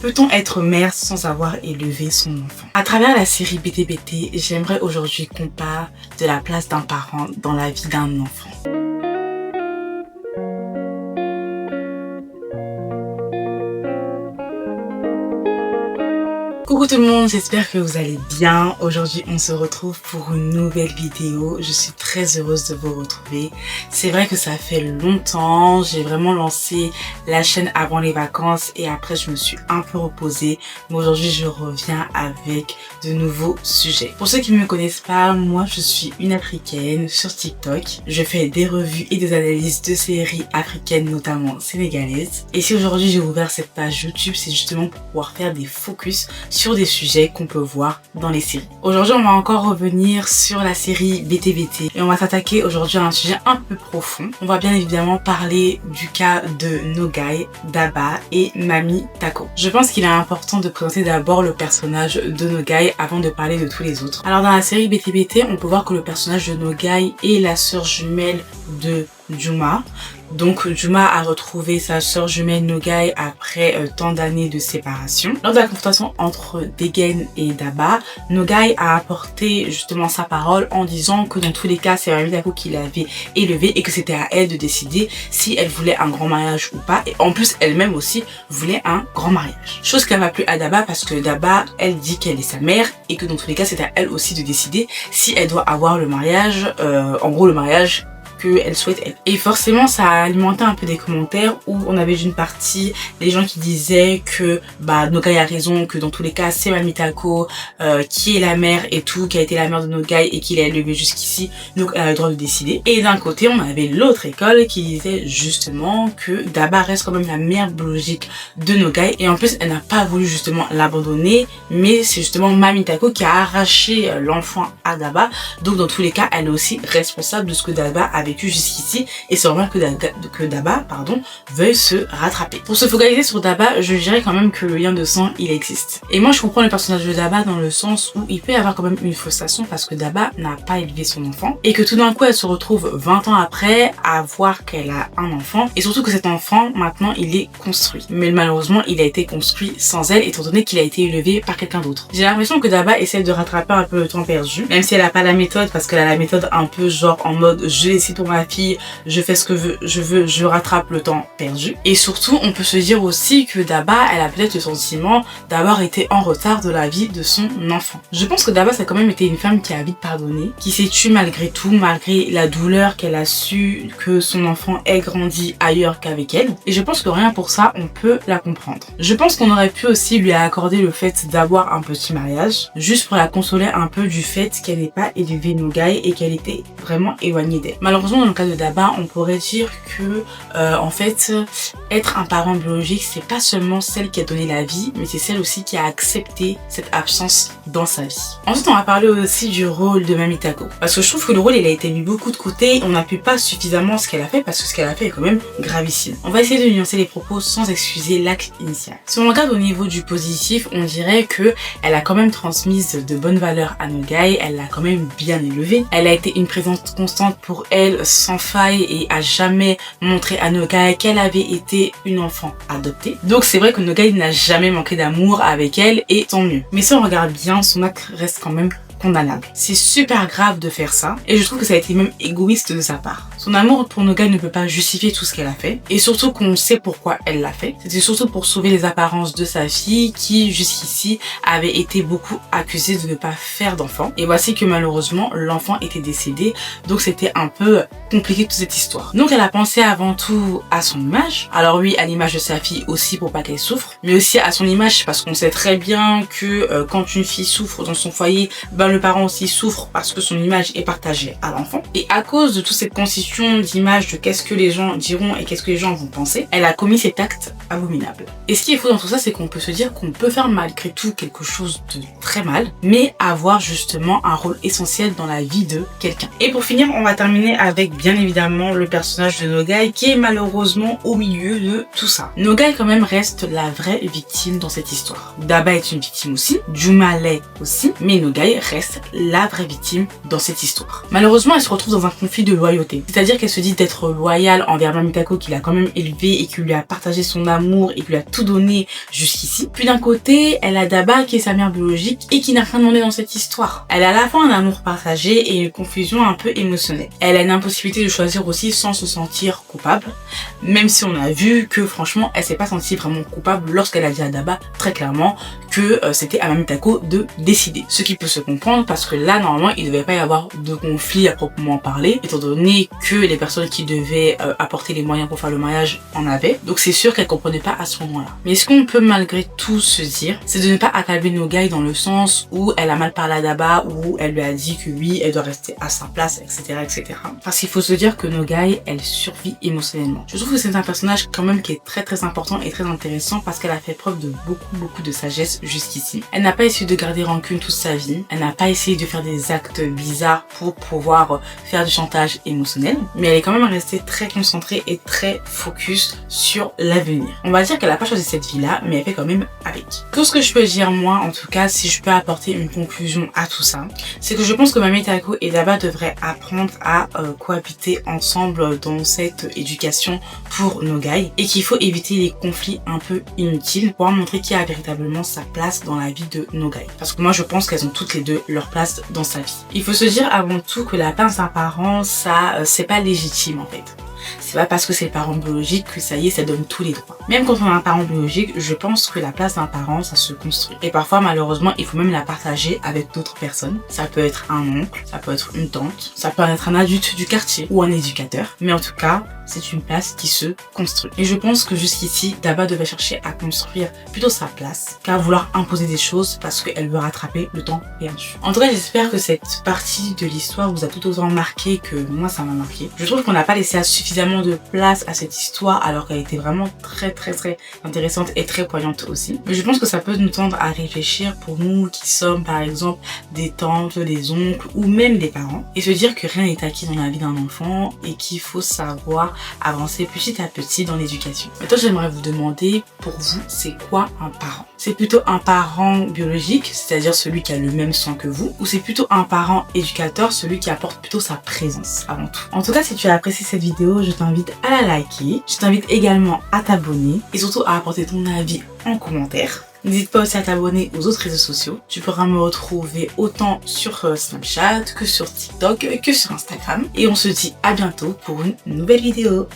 Peut-on être mère sans avoir élevé son enfant? À travers la série BTBT, j'aimerais aujourd'hui qu'on parle de la place d'un parent dans la vie d'un enfant. Coucou tout le monde, j'espère que vous allez bien. Aujourd'hui, on se retrouve pour une nouvelle vidéo. Je suis très heureuse de vous retrouver. C'est vrai que ça fait longtemps. J'ai vraiment lancé la chaîne avant les vacances et après, je me suis un peu reposée. Mais aujourd'hui, je reviens avec de nouveaux sujets. Pour ceux qui ne me connaissent pas, moi, je suis une africaine sur TikTok. Je fais des revues et des analyses de séries africaines, notamment sénégalaises. Et si aujourd'hui, j'ai ouvert cette page YouTube, c'est justement pour pouvoir faire des focus sur des sujets qu'on peut voir dans les séries. Aujourd'hui, on va encore revenir sur la série BTBT et on va s'attaquer aujourd'hui à un sujet un peu profond. On va bien évidemment parler du cas de Nogaï, Daba et Mami Tako. Je pense qu'il est important de présenter d'abord le personnage de Nogaï avant de parler de tous les autres. Alors dans la série BTBT, on peut voir que le personnage de Nogaï est la sœur jumelle de Juma. Donc Juma a retrouvé sa sœur jumelle Nogaï après tant d'années de séparation. Lors de la confrontation entre Degen et Daba, Nogaï a apporté justement sa parole en disant que dans tous les cas c'est Mami Tako qui l'avait élevée et que c'était à elle de décider si elle voulait un grand mariage ou pas. Et en plus elle-même aussi voulait un grand mariage. Chose qui n'a pas plu à Daba parce que Daba elle dit qu'elle est sa mère et que dans tous les cas c'est à elle aussi de décider si elle doit avoir le mariage, en gros le mariage qu'elle souhaite elle. Et forcément ça a alimenté un peu des commentaires où on avait d'une partie les gens qui disaient que Nogaï a raison, que dans tous les cas c'est Mami Tako qui est la mère et tout, qui a été la mère de Nogaï et qui l'a élevée jusqu'ici, donc elle a le droit de décider. Et d'un côté on avait l'autre école qui disait justement que Daba reste quand même la mère biologique de Nogaï et en plus elle n'a pas voulu justement l'abandonner, mais c'est justement Mami Tako qui a arraché l'enfant à Daba, donc dans tous les cas elle est aussi responsable de ce que Daba a vécu jusqu'ici et c'est normal que Daba veuille se rattraper. Pour se focaliser sur Daba, je dirais quand même que le lien de sang il existe. Et moi je comprends le personnage de Daba dans le sens où il peut y avoir quand même une frustration parce que Daba n'a pas élevé son enfant et que tout d'un coup elle se retrouve 20 ans après à voir qu'elle a un enfant et surtout que cet enfant maintenant il est construit. Mais malheureusement il a été construit sans elle étant donné qu'il a été élevé par quelqu'un d'autre. J'ai l'impression que Daba essaie de rattraper un peu le temps perdu, même si elle a pas la méthode parce qu'elle a la méthode un peu genre en mode je décide pour ma fille, je fais ce que je rattrape le temps perdu. Et surtout, on peut se dire aussi que Daba, elle a peut-être le sentiment d'avoir été en retard de la vie de son enfant. Je pense que Daba, ça a quand même été une femme qui a vite pardonné, qui s'est tue malgré tout, malgré la douleur qu'elle a su que son enfant ait grandi ailleurs qu'avec elle. Et je pense que rien pour ça, on peut la comprendre. Je pense qu'on aurait pu aussi lui accorder le fait d'avoir un petit mariage, juste pour la consoler un peu du fait qu'elle n'ait pas élevé Nogaï et qu'elle était vraiment éloignée d'elle. Malheureusement, dans le cas de Daba, on pourrait dire que en fait, être un parent biologique, c'est pas seulement celle qui a donné la vie, mais c'est celle aussi qui a accepté cette absence dans sa vie. Ensuite, on va parler aussi du rôle de Mami Tako. Parce que je trouve que le rôle, il a été mis beaucoup de côté. On n'appuie pas suffisamment ce qu'elle a fait parce que ce qu'elle a fait est quand même gravissime. On va essayer de nuancer les propos sans excuser l'acte initial. Si on regarde au niveau du positif, on dirait que elle a quand même transmise de bonnes valeurs à Nogaï. Elle l'a quand même bien élevée. Elle a été une présence constante pour elle sans faille et a jamais montré à Nogaï qu'elle avait été une enfant adoptée. Donc c'est vrai que Nogaï n'a jamais manqué d'amour avec elle et tant mieux. Mais si on regarde bien, son acte reste quand même condamnable. C'est super grave de faire ça et je trouve que ça a été même égoïste de sa part. Son amour pour Nogaï ne peut pas justifier tout ce qu'elle a fait et surtout qu'on sait pourquoi elle l'a fait. C'était surtout pour sauver les apparences de sa fille qui jusqu'ici avait été beaucoup accusée de ne pas faire d'enfant et voici que malheureusement l'enfant était décédé, donc c'était un peu compliqué toute cette histoire. Donc elle a pensé avant tout à son image, alors oui à l'image de sa fille aussi pour pas qu'elle souffre, mais aussi à son image parce qu'on sait très bien que quand une fille souffre dans son foyer, le parent aussi souffre parce que son image est partagée à l'enfant. Et à cause de toute cette constitution d'image de qu'est-ce que les gens diront et qu'est-ce que les gens vont penser, elle a commis cet acte abominable. Et ce qui est fou dans tout ça, c'est qu'on peut se dire qu'on peut faire malgré tout quelque chose de très mal, mais avoir justement un rôle essentiel dans la vie de quelqu'un. Et pour finir, on va terminer avec bien évidemment le personnage de Nogaï qui est malheureusement au milieu de tout ça. Nogaï quand même reste la vraie victime dans cette histoire. Daba est une victime aussi, Juma l'est aussi, mais Nogaï reste la vraie victime dans cette histoire. Malheureusement, elle se retrouve dans un conflit de loyauté. C'est-à-dire C'est-à-dire qu'elle se dit d'être loyale envers Mamitako qui l'a quand même élevée et qui lui a partagé son amour et qui lui a tout donné jusqu'ici. Puis d'un côté, elle a Daba qui est sa mère biologique et qui n'a rien demandé dans cette histoire. Elle a à la fois un amour partagé et une confusion un peu émotionnelle. Elle a une impossibilité de choisir aussi sans se sentir coupable, même si on a vu que franchement, elle s'est pas sentie vraiment coupable lorsqu'elle a dit à Daba très clairement que c'était à Mamitako de décider. Ce qui peut se comprendre parce que là, normalement, il ne devait pas y avoir de conflit à proprement parler, étant donné que les personnes qui devaient apporter les moyens pour faire le mariage en avaient. Donc c'est sûr qu'elle comprenait pas à ce moment-là. Mais ce qu'on peut malgré tout se dire, c'est de ne pas accabler Nogaï dans le sens où elle a mal parlé à Daba, où elle lui a dit que oui, elle doit rester à sa place, etc., etc. Parce qu'il faut se dire que Nogaï, elle survit émotionnellement. Je trouve que c'est un personnage quand même qui est très très important et très intéressant parce qu'elle a fait preuve de beaucoup de sagesse jusqu'ici. Elle n'a pas essayé de garder rancune toute sa vie. Elle n'a pas essayé de faire des actes bizarres pour pouvoir faire du chantage émotionnel. Mais elle est quand même restée très concentrée et très focus sur l'avenir. On va dire qu'elle n'a pas choisi cette vie-là, mais elle fait quand même avec. Tout ce que je peux dire, moi, en tout cas, si je peux apporter une conclusion à tout ça, c'est que je pense que Mamitako et Daba devraient apprendre à cohabiter ensemble dans cette éducation pour Nogaï et qu'il faut éviter les conflits un peu inutiles pour montrer qui a véritablement sa place dans la vie de Nogaï. Parce que moi, je pense qu'elles ont toutes les deux leur place dans sa vie. Il faut se dire avant tout que la place d'un parent, ça, c'est pas légitime en fait. C'est pas parce que c'est le parent biologique que ça y est, ça donne tous les droits. Même quand on a un parent biologique, je pense que la place d'un parent, ça se construit. Et parfois, malheureusement, il faut même la partager avec d'autres personnes. Ça peut être un oncle, ça peut être une tante, ça peut être un adulte du quartier ou un éducateur. Mais en tout cas, c'est une place qui se construit. Et je pense que jusqu'ici, Daba devait chercher à construire plutôt sa place qu'à vouloir imposer des choses parce qu'elle veut rattraper le temps perdu. En tout cas, j'espère que cette partie de l'histoire vous a tout autant marqué que moi, ça m'a marqué. Je trouve qu'on n'a pas laissé suffisamment de place à cette histoire alors qu'elle était vraiment très intéressante et très poignante aussi. Mais je pense que ça peut nous tendre à réfléchir pour nous qui sommes par exemple des tantes, des oncles ou même des parents et se dire que rien n'est acquis dans la vie d'un enfant et qu'il faut savoir avancer petit à petit dans l'éducation. Maintenant, j'aimerais vous demander, pour vous, c'est quoi un parent? C'est plutôt un parent biologique, c'est-à-dire celui qui a le même sang que vous, ou c'est plutôt un parent éducateur, celui qui apporte plutôt sa présence avant tout? En tout cas, si tu as apprécié cette vidéo, je t'invite à la liker, je t'invite également à t'abonner et surtout à apporter ton avis en commentaire. N'hésite pas aussi à t'abonner aux autres réseaux sociaux. Tu pourras me retrouver autant sur Snapchat que sur TikTok que sur Instagram. Et on se dit à bientôt pour une nouvelle vidéo.